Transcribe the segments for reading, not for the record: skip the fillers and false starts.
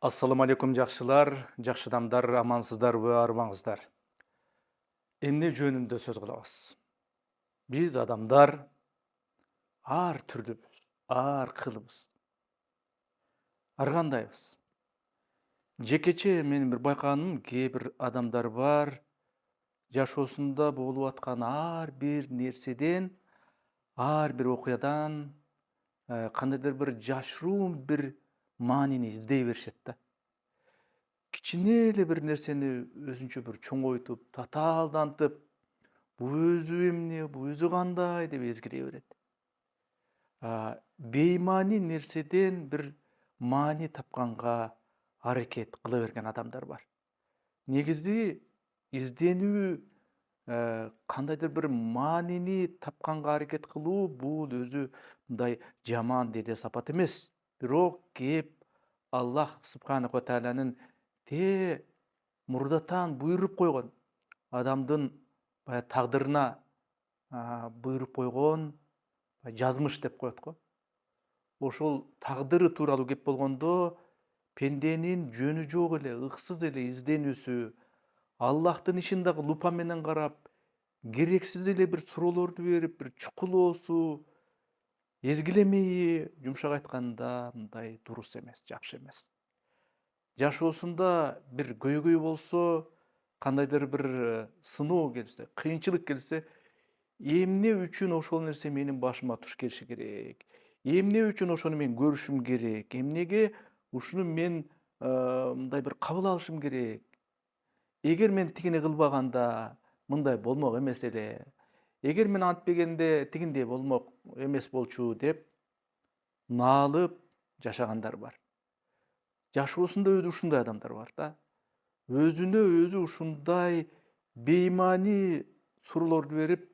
Ассаламу алейкум жакшылар, жакшы адамдар, амансыздарбы, арбаңыздар. Эмне жөнүндө сөз кылабыз? Биз адамдар ар түрдүбүз, ар кылбыз. Ар кандайбыз? Жекече менин бир байкаганым, кээ бир адамдар бар, жашоосунда болуп аткан ар бир нерседен, ар бир окуядан кандайдыр бир жашыруун бир маанини издей беришет да. Кичине эле бир нерсени өзүнчө бир чоңойтуп, татаалдантып, бул өзү эмне, бул өзү кандай деп эзгилей берет. Беймаани нерседен бир маани тапканга аракет кыла берген адамдар бар. Негизи изденүү, кандайдыр бир маанини тапканга аракет кылуу бул өзү мындай жаман деде сапат эмес. Бирок кеп Аллах субханаху ва тааланын мурдатан буйруп койгон, адамдын баягы тагдырына буйруп койгон жазмыш деп коет го. Ошол тагдыры тууралуу кеп болгондо, пенденин жөнү жок эле, ыксыз эле изденүүсү, Аллахтын ишин дагы лупа менен карап, керексиз эле бир суроолорду берип, бир чукулоосу, эзгилемеи, жумшак айтканда, мындай дурус эмес, жакшы эмес. Жашоосунда бир көйгөй болсо, кандайдыр бир сыноо келсе, кыйынчылык келсе, эмне үчүн ошол нерсе менин башыма туш келиши керек? Эмне үчүн ошону мен көрүшүм керек? Эмнеге ушуну мен мындай бир кабыл алышым керек? Эгер мен тигини кылбаганда мындай болмок эмес эле. Эгер мен антпегенде тигиндей болмок эмес болчу деп наалып жашагандар бар. Жашоосунда өзү ушундай адамдар бар да. Өзүнө өзү ушундай беймани суроолорду берип,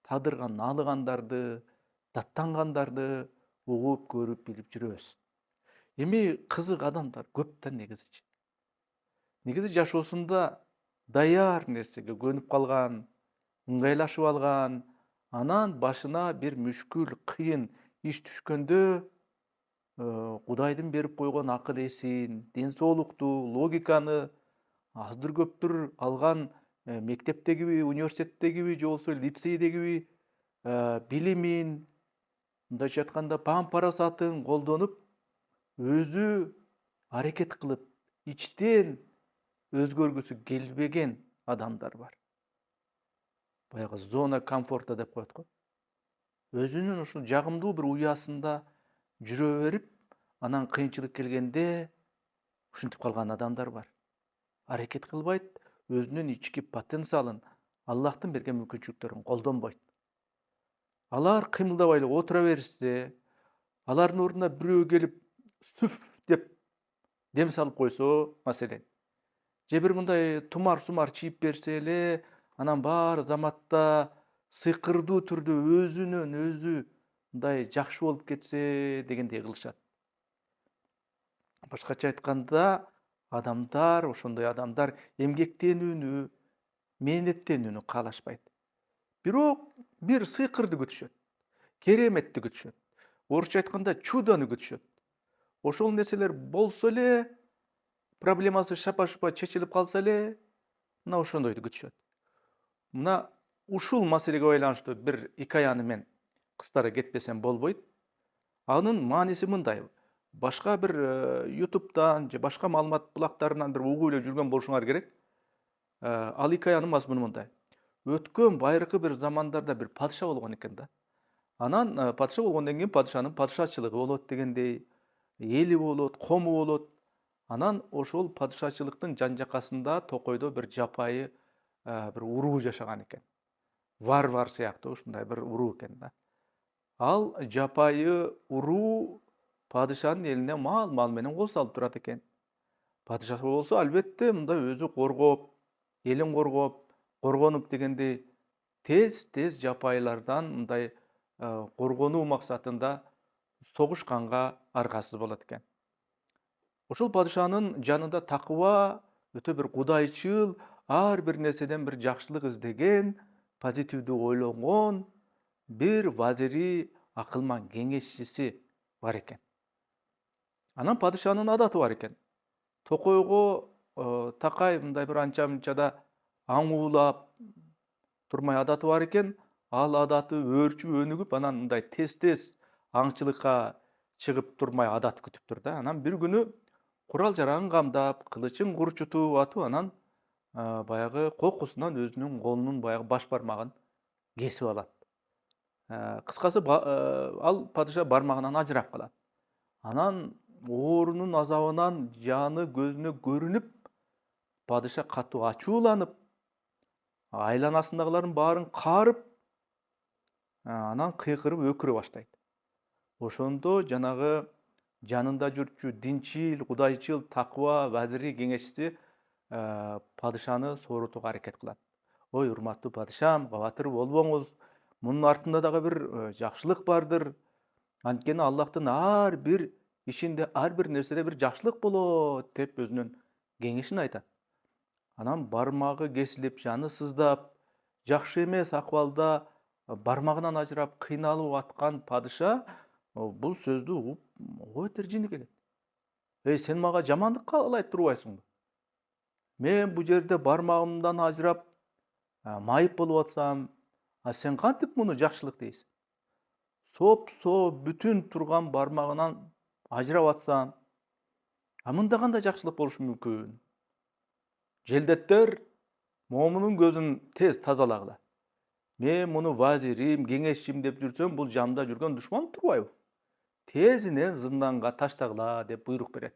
тагдырга наалыгандарды, даттангандарды угуп, көрүп, билип жүрөбүз. Эми кызык адамдар көп да негизичи. Негизи жашоосунда даяр нерсеге көнүп калган, ыңгайлашып алган, анан башына бир мүшкүл, кыйын иш түшкөндө Кудайдын берип койгон акыл эсин, ден соолукту, логиканы аздыр көптүр алган мектептегиби, университеттегиби же болбосо лицейдегиби билимин, мындайча айтканда паам парасатын колдонуп, өзү аракет кылып, ичтен өзгөргүсү келбеген адамдар бар. Баягы зона комфорта деп коет го. Өзүнүн ушул жагымдуу бир уясында жүрө берип, анан кыйынчылык келгенде ушинтип калган адамдар бар. Аракет кылбайт, өзүнүн ички потенциалын, Аллахтын берген мүмкүнчүлүктөрүн колдонбойт. Алар кыймылдабай эле отура беришсе, алардын ордуна бирөө келип сүф деп дем салып койсо, маселен, же бир мындай тумар-сумар чийип берсе эле, анан баары заматта сыйкырдуу түрдө өзүнөн өзү мындай жакшы болуп кетсе дегендей кылышат. Башкача айтканда, ошондой адамдар эмгектенүүнү, мээнеттенүүнү каалашпайт. Бирок бир сыйкырды күтүшөт, кереметти күтүшөт. Орусча айтканда чудону күтүшөт. Ошол нерселер болсо эле, проблемасы шапа-шупа чечилип калса эле, мына ошондойду күтүшөт. Мына ушул маселеге байланыштуу бир икаяны мен кыстара кетпесем болбойт. Анын мааниси мындай: башка бир YouTube'дан же башка маалымат булактарынан бир угуп эле жүргөн болушуңар керек. Ал икаянын мазмуну мындай: өткөн байыркы бир замандарда бир падыша болгон экен да. Анан падыша болгондон кийин падышанын падышачылыгы болот дегендей, эли болот, кому болот. Анан ошол падышачылыктын жан-жакасында токойдо бир жапайы бир уруу жашаган экен. Варвар сыяктуу ушундай бир уруу экен да. Ал жапайы уруу падышанын элине маал менен кол салып турат экен. Падыша болсо албетте мындай өзү коргоп, элин коргоп, коргонуп дегендей тез жапайылардан мындай коргонуу максатында согушканга аргасыз болот экен. Ошол падышанын жанында такыба, өтө бир кудайчыл, ар бир нерседен бир жакшылык издеген, позитивдүү ойлонгон бир вазири, акылман кеңешчиси бар экен. Анан падышанын адаты бар экен. токойго такай мындай бир анча мынчада аңуулап турмай адаты бар экен. Ал адаты өөрчүп өнүгүп, анан мындай тез аңчылыкка чыгып турмай адат күтүптүр да. Анан бир күнү курал жарагын камдап, кылычын курчутуп атып, анан баягы кокусунан өзүнүн колунун баягы баш бармагын кесип алат. Кыскасы ал падыша бармагынан ажырап калат. Анан оорунун азабынан жаны көзүнө көрүнүп, падыша катуу ачууланып, айланасындагылардын баарын каарып, анан кыйкырып өкүрө баштайт. Ошондо жанагы жанында жүрчү динчил, кудайчыл, такыба вазири кеңешчиси падышаны соорутууга аракет кылат. Ой, урматтуу падышам, кабатыр болбоңуз. Мунун артында дагы бир жакшылык бардыр. Анткени Аллахтын ар бир ишинде, ар бир нерседе бир жакшылык болот деп өзүнүн кеңешин айтат. Анан бармагы кесилип, жаны сыздап, жакшы эмес акыбалда бармагынан ажырап кыйналып аткан падыша бул сөздү угуп ого тержини келет. Эй, сен мага жамандык каалай турбайсыңбы? Мен бул жерде бармагымдан ажырап майып болуп атсам, сен кантип муну жакшылык дейсиң? Соп-соо бүтүн турган бармагынан ажырап атсам, мында кандай жакшылык болушу мүмкүн? Желдеттер, момунун көзүн тез тазалагыла. Мен муну вазирим, кеңешчим деп жүрсөм, бул жанымда жүргөн душман турбайбы? Тезинен зынданга таштагыла деп буйрук берет.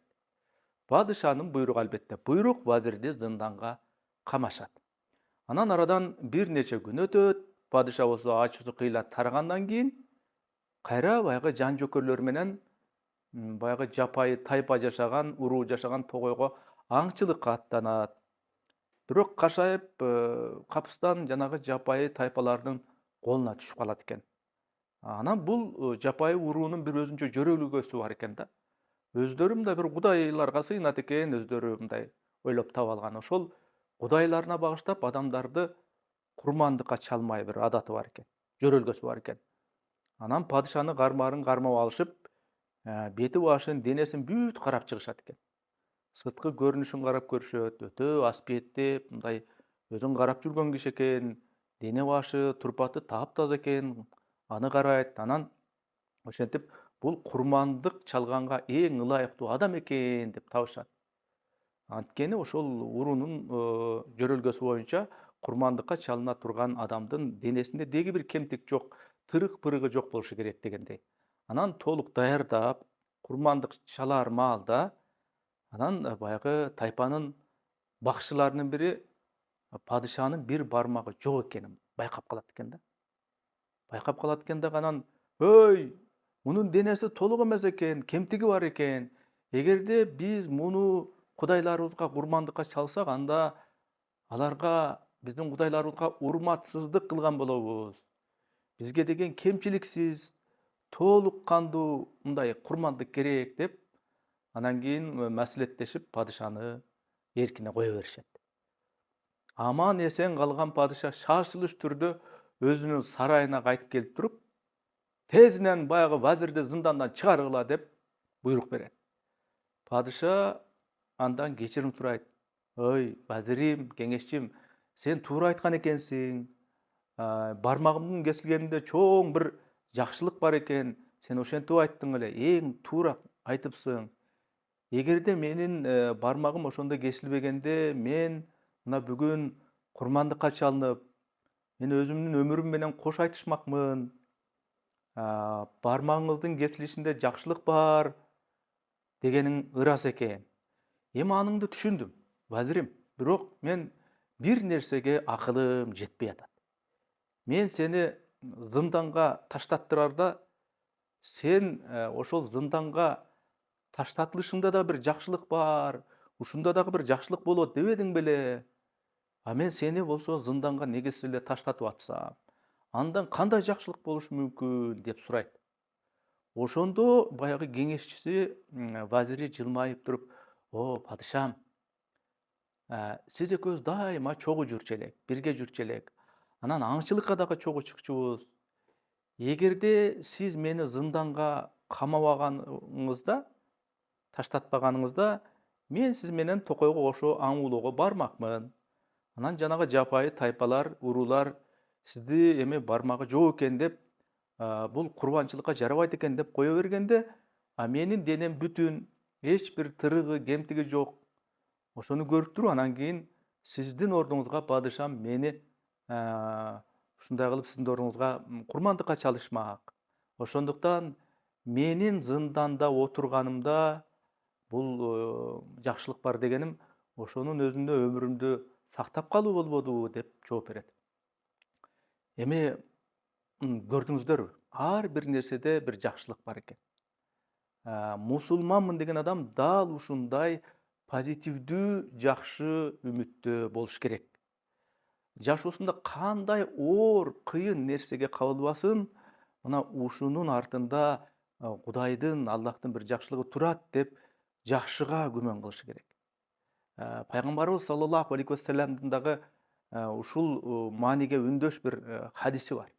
Падышанын буйругу албетте буйрук, вазирди зынданга камашат. Анан арадан бир нече күн өтөт, падыша болсо ачуусу кыйла тарагандан кийин кайра баягы жан жөкөрлөр менен баягы жапайы тайпа жашаган, уруу жашаган токойго аңчылыкка аттанат. Бирок кашайып, капыстан жанагы жапайы тайпалардын колуна түшүп калат экен. Анан бул жапайы уруунун бир өзүнчө жөрөлгөсү бар экен да. Өздөрү мындай бир кудайларга сыйынат экен, өздөрү мындай ойлоп таап алган. Ошол кудайларына багыштап адамдарды курмандыкка чалмай бир адаты бар экен, жөрөлгөсү бар экен. Анан падышаны кармарын кармап алышып, бети башын, денесин бүт карап чыгышат экен. Сырткы көрүнүшүн карап көрүшөт, өтө аспиеттеп, мындай өзүн карап жүргөн киши экен, дене башы, турпаты таптаза экен, аны карайт. Анан ошентип бул курмандык чалганга эң ылайыктуу адам экен деп табышат. Анткени ошол уруунун жөрөлгөсү боюнча курмандыкка чалына турган адамдын денесинде деги бир кемтик жок, тырык-пырыгы жок болушу керек дегендей. Анан толук даярдап, курмандык чалаар маалда анан баягы тайпанын бакчыларынын бири падышанын бир бармагы жок экенин байкап калат экен да. Байкап калат экен дагы анан, "Өй, мунун денеси толук эмес экен, кемтиги бар экен. Эгерде биз муну кудайларыбызга курмандыкка чалсак, анда аларга, биздин кудайларыбызга урматсыздык кылган болобуз. Бизге деген кемчиликсиз, толук кандуу мындай курмандык керек" деп анан кийин маслеттешип падышаны эркине кое беришет. Аман эсен калган падыша шашылыш түрдө өзүнүн сарайына кайтып келип туруп, тезинен баягы вазирди зындандан чыгаргыла деп буйрук берет. Падыша андан кечирим сурайт. "Ой, вазирим, кеңешчим, сен туура айткан экенсиң. Бармагымдын кесилгенинде чоң бир жакшылык бар экен. Сен ошентип айттың эле, эң туура айтыпсың. Эгерде менин бармагым ошондо кесилбегенде, мен мына бүгүн курмандыкка чалынып, мен өзүмдүн өмүрүм менен кош айтышмакмын. Бармагыңыздын кесилишинде жакшылык бар дегениң ырас экен. Эми аныңды түшүндүм, вазирим. Бирок мен бир нерсеге акылым жетпей атат. Мен сени зынданга таштаттырарда, сен ошол зынданга таштатылышыңда да бир жакшылык бар, ушунда дагы бир жакшылык болот дебедиң беле? Мен сени болсо зынданга негизсиз эле таштатып атсам, андан кандай жакшылык болушу мүмкүн деп сурайт. Ошондо баягы кеңешчиси, вазири жылмайып туруп, "О, падышам, сиз экөөбүз дайыма чогуу жүрчү элек, бирге жүрчү элек. Анан аңчылыкка дагы чогуу чыкчубуз. Эгерде сиз мени зынданга камабаганыңызда, таштатпаганыңызда, мен сиз менен токойго ошо аң улоого бармакмын. Анан жанагы жапайы тайпалар, уруулар сизди эме бармагы жок экен деп, бул курбанчылыкка жарабайт экен деп кое бергенде, менин денем бүтүн, эч бир тырыгы, кемтиги жок. Ошону көрүп туруп анан кийин сиздин ордуңузга падышам мени ушундай кылып сиздин ордуңузга курмандыкка чалышмак. Ошондуктан менин зынданда отурганымда бул жакшылык бар дегеним ошонун өзүндө өмүрүмдү сактап калуу болбодубу деп жооп берет. Эми көрдүңүздөрбү? Ар бир нерседе бир жакшылык бар экен. Мусулманмын деген адам дал ушундай позитивдүү, жакшы үмүттө болуш керек. Жашоосунда кандай оор, кыйын нерсеге кабылбасын, мына ушунун артында Кудайдын, Аллахтын бир жакшылыгы турат деп жакшыга күмөн кылышы керек. Пайгамбарыбыз саллаллаху алейхи вассаламдын дагы ушул мааниге үндөш бир хадиси бар.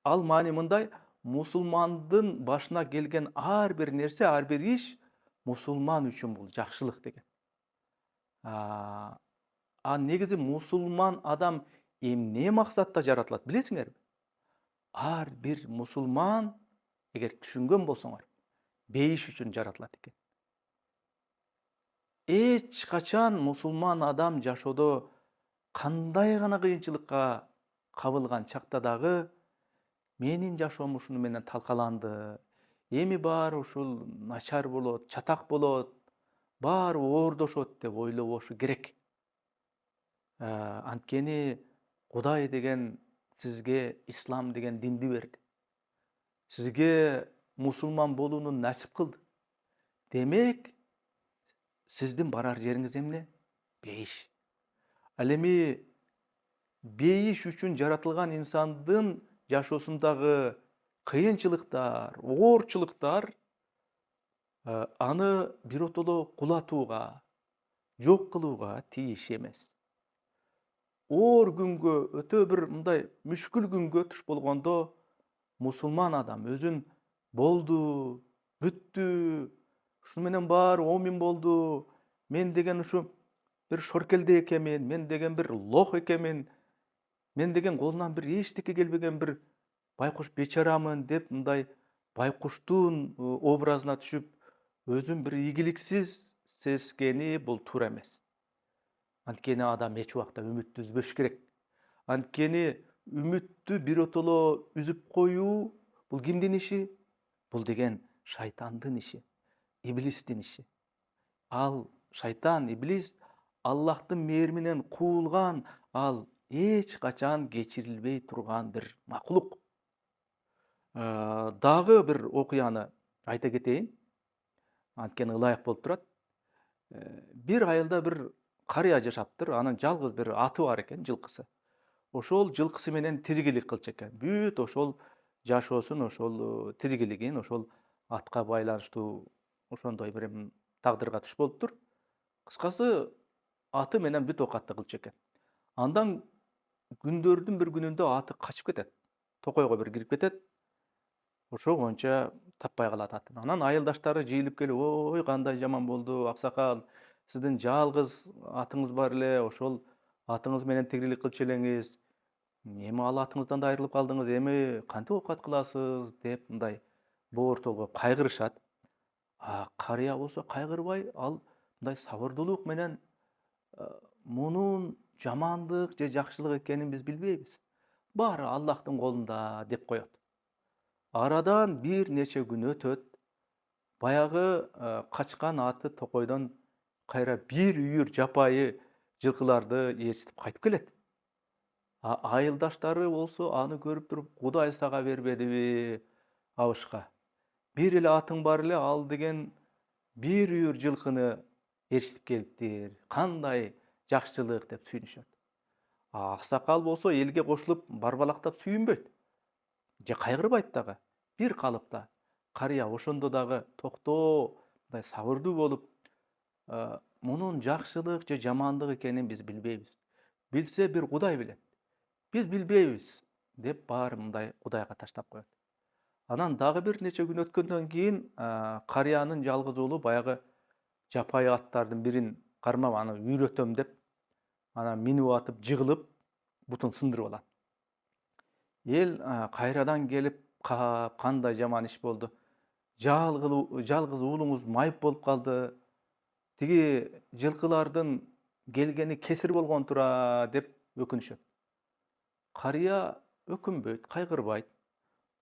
Ал маани мындай: мусулмандын башына келген ар бир нерсе, ар бир иш мусулман үчүн бул жакшылык деген. Негизи мусулман адам эмне максатта жаратылат билесиңерби? Ар бир мусулман, эгер түшүнгөн болсоңор, бейиш үчүн жаратылат экен. Эч качан мусулман адам жашоодо кандай гана кыйынчылыкка кабылган чакта дагы менин жашоом ушуну менен талкаланды, эми баары ушул начар болот, чатак болот, баары оордошот деп ойлобошу керек. Анткени Кудай деген сизге ислам деген динди берди. Сизге мусулман болууну насип кылды. Демек, сиздин барар жериңиз эмне? Бейиш. Ал эми бейиш үчүн жаратылган инсандын жашоосундагы кыйынчылыктар, оорчулуктар аны биротоло кулатууга, жок кылууга тийиш эмес. Оор күнгө, өтө бир мындай мүшкүл күнгө туш болгондо мусулман адам өзүн болду, бүттү, ушуну менен баары оомин болду, мен деген ушу бир шоркелде экенмин, мен деген бир лох экенмин, мен деген колунан бир эчтеке келбеген бир байкуш бечарамын деп мындай байкуштун образына түшүп, өзүн бир ийгиликсиз сезгени бул туура эмес. Анткени адам эч убакта үмүттү үзбөш керек. Анткени үмүттү биротоло үзүп коюу бул кимдин иши? Бул деген шайтандын иши, иблистин иши. Ал шайтан, иблис Аллахтын мээриминен куулган, ал эч качан кечирилбей турган бир макулук. Дагы бир окуяны айта кетейин. Анткени ылайык болуп турат. Бир айылда бир карыя жашаптыр, анын жалгыз бир аты бар экен, жылкысы. Ошол жылкысы менен тиригилик кылчу экен. Бүт ошол жашоосун, ошол тиригилигин ошол атка байланыштуу ошондой бир тагдырга туш болуптур. Кыскасы, аты менен бүт оокатты кылчу экен. Андан күндөрдүн бир күнүндө аты качып кетет. Токойго бир кирип кетет. Ошо боюнча таппай калат атын. Анан айылдаштары жыйылып келип: "Ой, кандай жаман болду, аксакал. Сиздин жалгыз атыңыз бар эле, ошол атыңыз менен тигилик кылчу элеңиз. Эми ал атыңыздан да айрылып калдыңыз, эми кантип оокат кыласыз?" деп мындай боортолгоп кайгырышат. Карыя болсо кайгырбай, ал мындай сабырдуулук менен мунун жамандык же жакшылык экенин биз билбейбиз. Баары Аллахтын колунда деп коет. Арадан бир нече күн өтөт. Баягы качкан аты токойдон кайра бир үйүр жапайы жылкыларды ээрчитип кайтып келет. Айылдаштары болсо аны көрүп туруп: "Кудай сага бербедиби абышка? Бир эле атың бар эле, ал деген бир үйүр жылкыны ээрчитип келиптир. Кандай жакшылык" деп сүйүнүшөт. Аксакал болсо элге кошулуп барбалактап сүйүнбөйт же кайгырбайт дагы. Бир калыпта. Карыя ошондо дагы токтоо, мындай сабырдуу болуп, мунун жакшылык же жамандык экенин биз билбейбиз. Билсе бир Кудай билет. Биз билбейбиз деп баары мындай Кудайга таштап коет. Анан дагы бир нече күн өткөндөн кийин карыянын жалгыз уулу баягы жапайы аттардын бирин кармап аны үйрөтөм деп анан минип атып жыгылып бутун сындырып алат. Эл кайрадан келип каап, кандай жаман иш болду. Жалгыз уулуңуз майып болуп калды. Тиги жылкылардын келгени кесир болгон тура деп өкүнүшөт. Карыя өкүнбөйт, кайгырбайт.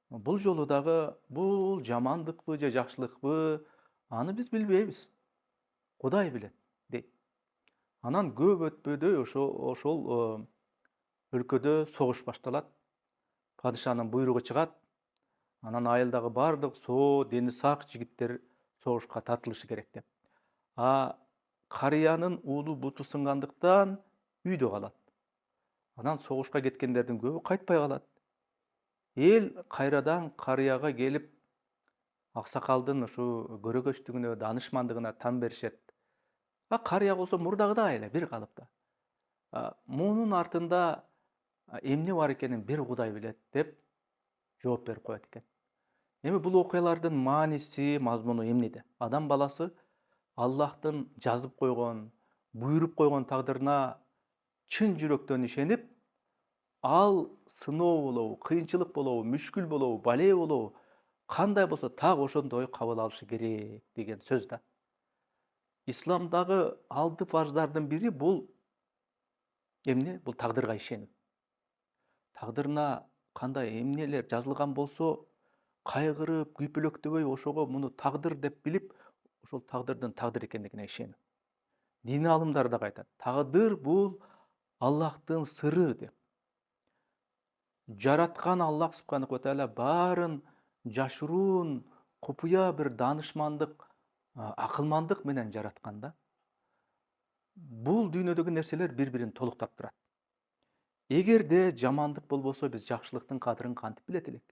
Бул жолу дагы бул жамандыкпы же жакшылыкпы, аны биз билбейбиз. Кудай билет, дейт. Анан көп өтпөдөй ошол өлкөдө согуш башталат. Падышанын буйругу чыгат. Анан айылдагы бардык соо, дени сак жигиттер согушка тартылышы керек деп. Карыянын уулу буту сынгандыктан үйдө калат. Анан согушка кеткендердин көбү кайтпай калат. Эл кайрадан карыяга келип, аксакалдын ушу көрөгөчтүгүнө, даанышмандыгына тан беришет. Карыя болсо мурдагыдай эле бир калыпта. Мунун артында эмне бар экенин бир Кудай билет деп жооп берип коет экен. Эми бул окуялардын мааниси, мазмуну эмнеде? Адам баласы Аллахтын жазып койгон, буйруп койгон тагдырына чын жүрөктөн ишенип, ал сыноо болобу, кыйынчылык болобу, мүшкүл болобу, балээ болобу, кандай болсо так ошондой кабыл алышы керек деген сөз да. Исламдагы 6 фарздардын бири бул эмне? Бул тагдырга ишенүү. Тагдырына кандай эмнелер жазылган болсо, кайгырып, күйпөлөктөбөй ошого муну тагдыр деп билип, ошол тагдырдын тагдыр экендигине ишенүү. Дин алымдар дагы айтат. Тагдыр бул Аллахтын сыры деп. Жараткан Аллах субханаху ва тааля баарын жашыруун, купуя бир даанышмандык, акылмандык менен жараткан да. Бул дүйнөдөгү нерселер бири-бирин толуктап турат. Эгерде жамандык болбосо, биз жакшылыктын кадырын кантип билет элек?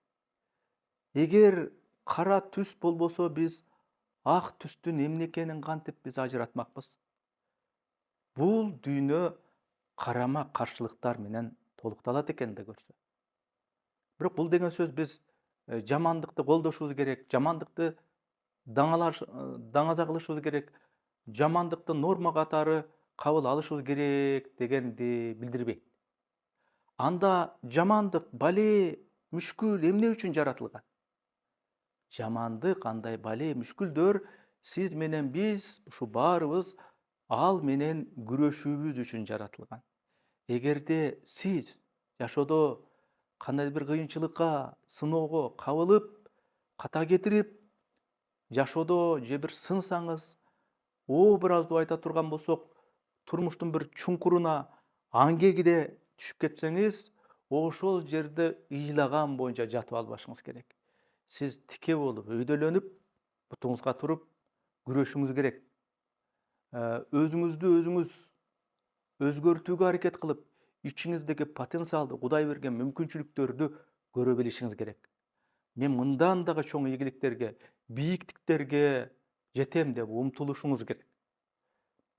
Эгер кара түс болбосо, биз ак түстүн эмне экенин кантип биз ажыратмакпыз? Бул дүйнө карама каршылыктар менен толукталат экен да көрсө. Бирок бул деген сөз биз жамандыкты колдошубуз керек, жамандыкты даңаза кылышыбыз керек, жамандыкты норма катары кабыл алышыбыз керек дегенди билдирбейт. Анда жамандык, балээ, мүшкүл эмне үчүн жаратылган? Жамандык, андай балээ, мүшкүлдөр сиз менен биз, ушу баарыбыз ал менен күрөшүүбүз үчүн жаратылган. Эгерде сиз жашоодо кандайдыр бир кыйынчылыкка, сыноого кабылып, ката кетирип, жашоодо же бир сынсаңыз, образды айта турган болсок, турмуштун бир чуңкуруна, аңгегиде түшүп кетсеңиз, ошол жерде ыйлаган боюнча жатып албашыңыз керек. Сиз тике болуп, өйдөлөнүп, бутуңузга туруп, күрөшүңүз керек. Өзүңүздү өзүңүз өзгөртүүгө аракет кылып, ичиңиздеги потенциалды, Кудай берген мүмкүнчүлүктөрдү көрө билишиңиз керек. Мен мындан дагы чоң ийгиликтерге, бийиктиктерге жетем деп умтулушуңуз керек.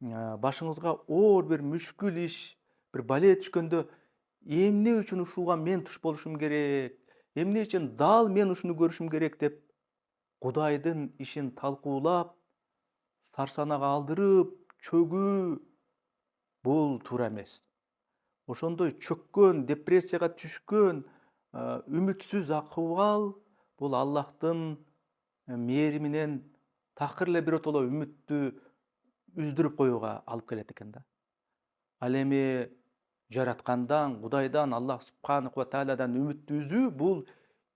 Башыңызга оор бир мүшкүл иш, бир балээ түшкөндө эмне үчүн ушуга мен туш болушум керек, эмне үчүн дал мен ушуну көрүшүм керек деп Кудайдын ишин талкуулап, сарсанага алдырып, чөгүү бул туура эмес. Ошондой чөккөн, депрессияга түшкөн, үмүтсүз акыбал бул Аллахтын мээриминен такыр эле биротоло үмүттү үздүрүп коюуга алып келет экен да. Ал эми жараткандан, Кудайдан, Аллах субханаху ва таалядан үмүттү үзүү бул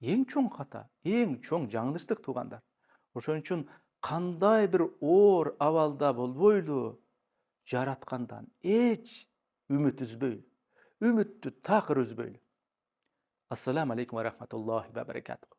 эң чоң ката, эң чоң жаңылыштык туугандар. Ошон үчүн кандай бир оор абалда болбойлу, жараткандан эч үмүт үзбөйлү, үмүттү такыр үзбөйлү. Ассаламу алейкум ва рахматуллахи ва баракатух.